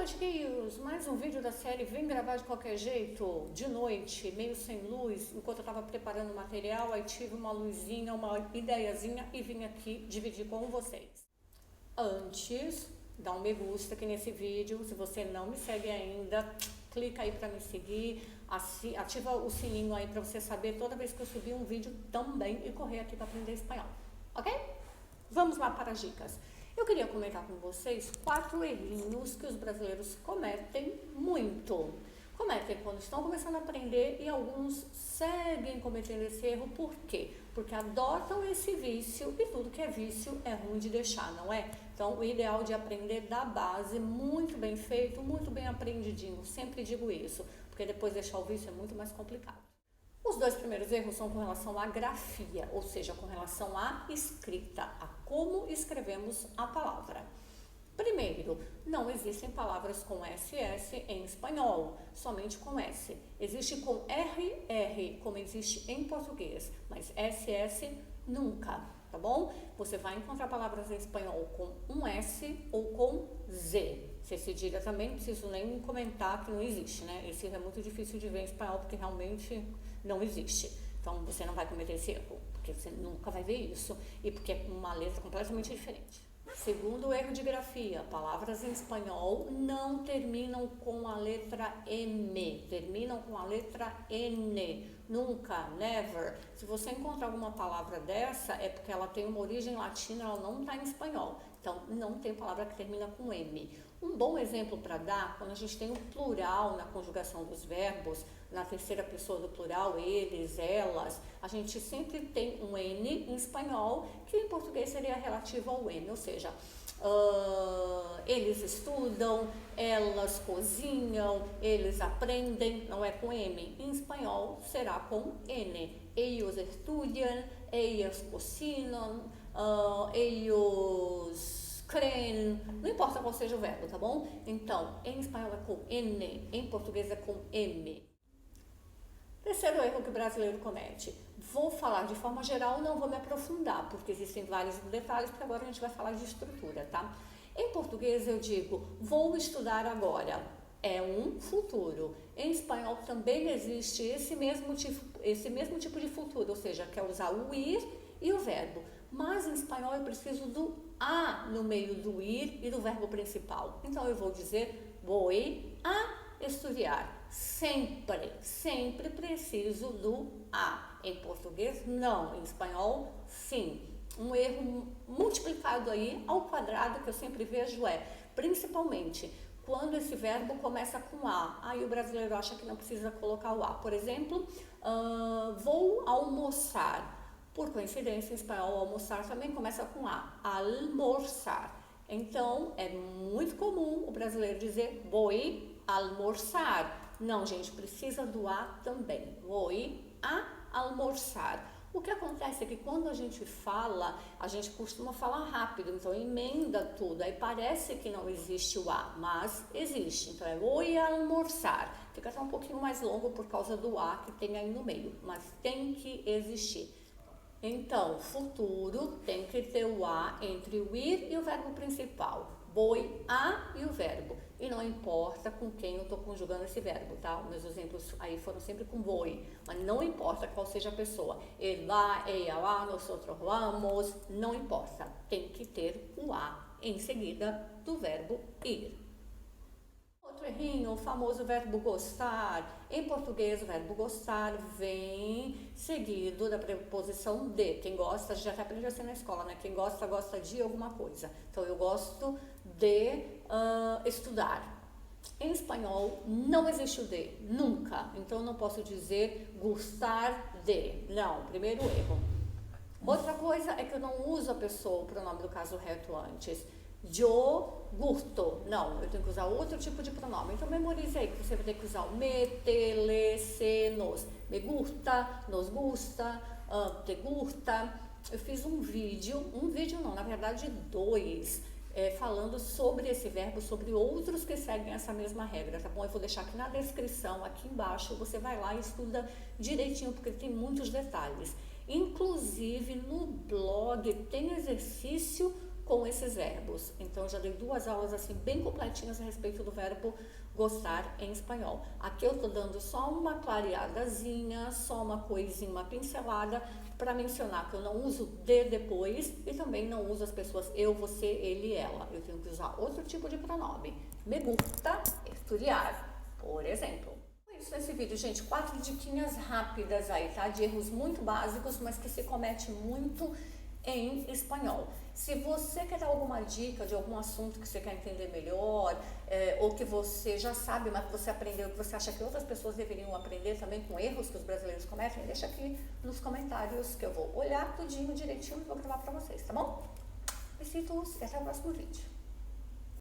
Dias, mais um vídeo da série Vem Gravar de Qualquer Jeito, de noite, meio sem luz, enquanto eu estava preparando o material, aí tive uma luzinha, uma ideiazinha e vim aqui dividir com vocês. Antes, dá um me gusta aqui nesse vídeo, se você não me segue ainda, clica aí para me seguir, ativa o sininho aí para você saber toda vez que eu subir um vídeo também e correr aqui para aprender espanhol, ok? Vamos lá para as dicas. Eu queria comentar com vocês 4 errinhos que os brasileiros cometem muito. Cometem quando estão começando a aprender e alguns seguem cometendo esse erro. Por quê? Porque adotam esse vício e tudo que é vício é ruim de deixar, não é? Então, o ideal de aprender da base, muito bem feito, muito bem aprendidinho. Sempre digo isso, porque depois deixar o vício é muito mais complicado. Os 2 primeiros erros são com relação à grafia, ou seja, com relação à escrita, a como escrevemos a palavra. Primeiro, não existem palavras com SS em espanhol, somente com S. Existe com RR, como existe em português, mas SS nunca, tá bom? Você vai encontrar palavras em espanhol com um S ou com Z. Se cedilha também, não preciso nem comentar que não existe, né? Esse erro é muito difícil de ver em espanhol porque realmente não existe. Então, você não vai cometer esse erro, porque você nunca vai ver isso e porque é uma letra completamente diferente. Segundo erro de grafia, palavras em espanhol não terminam com a letra M, terminam com a letra N. Nunca, never. Se você encontrar alguma palavra dessa, é porque ela tem uma origem latina, ela não está em espanhol. Então, não tem palavra que termina com M. Um bom exemplo para dar, quando a gente tem o plural na conjugação dos verbos, na terceira pessoa do plural, eles, elas, a gente sempre tem um N em espanhol, que em português seria relativo ao M, ou seja, eles estudam, elas cozinham, eles aprendem, não é com M. Em espanhol será com N. Ellos estudian, ellas cocinam, ellos creen, não importa qual seja o verbo, tá bom? Então, em espanhol é com N, em português é com M. Terceiro erro que o brasileiro comete. Vou falar de forma geral, não vou me aprofundar, porque existem vários detalhes, porque agora a gente vai falar de estrutura, tá? Em português eu digo, vou estudar agora. É um futuro. Em espanhol também existe esse mesmo tipo de futuro, ou seja, quer usar o ir e o verbo. Mas em espanhol eu preciso do a no meio do ir e do verbo principal. Então eu vou dizer, vou a estudar. Sempre preciso do a. Em português, não. Em espanhol, sim. Um erro multiplicado aí ao quadrado que eu sempre vejo é, principalmente, quando esse verbo começa com a. Aí o brasileiro acha que não precisa colocar o a. Por exemplo, vou almoçar. Por coincidência, em espanhol, almoçar também começa com a. Almoçar. Então, é muito comum o brasileiro dizer, vou almoçar. Não, gente, precisa do a também. Vou a almoçar. O que acontece é que quando a gente fala, a gente costuma falar rápido, então emenda tudo. Aí parece que não existe o a, mas existe. Então é vou almoçar. Fica até um pouquinho mais longo por causa do a que tem aí no meio, mas tem que existir. Então, futuro tem que ter o a entre o ir e o verbo principal. Vou a e o verbo. E não importa com quem eu estou conjugando esse verbo, tá? Meus exemplos aí foram sempre com vou, mas não importa qual seja a pessoa. Ele vai, ella va, nosotros vamos, não importa. Tem que ter o a em seguida do verbo ir. Outro errinho, o famoso verbo gostar. Em português, o verbo gostar vem seguido da preposição de. Quem gosta, já até aprendeu assim na escola, né? Quem gosta, gosta de alguma coisa. Então, eu gosto de estudar. Em espanhol, não existe o de, nunca. Então, eu não posso dizer gostar de. Não, primeiro erro. Outra coisa é que eu não uso a pessoa, o pronome do caso reto antes. Eu gusto. Não, eu tenho que usar outro tipo de pronome. Então, memorize aí que você vai ter que usar o me, te, le, se, nos. Me gusta, nos gusta, te gusta. Eu fiz um vídeo não, na verdade 2, falando sobre esse verbo, sobre outros que seguem essa mesma regra, tá bom? Eu vou deixar aqui na descrição, aqui embaixo, você vai lá e estuda direitinho, porque tem muitos detalhes. Inclusive, no blog tem exercício com esses verbos. Então, eu já dei 2 aulas assim bem completinhas a respeito do verbo gostar em espanhol. Aqui eu tô dando só uma clareadazinha, só uma coisinha, uma pincelada, para mencionar que eu não uso de depois e também não uso as pessoas eu, você, ele, ela. Eu tenho que usar outro tipo de pronome. Me gusta estudiar, por exemplo. É isso nesse vídeo, gente. 4 diquinhas rápidas aí, tá? De erros muito básicos, mas que se comete muito em espanhol. Se você quer dar alguma dica de algum assunto que você quer entender melhor, ou que você já sabe, mas que você aprendeu, que você acha que outras pessoas deveriam aprender também com erros que os brasileiros cometem, deixa aqui nos comentários que eu vou olhar tudinho direitinho e vou gravar pra vocês, tá bom? Besitos e até o próximo vídeo.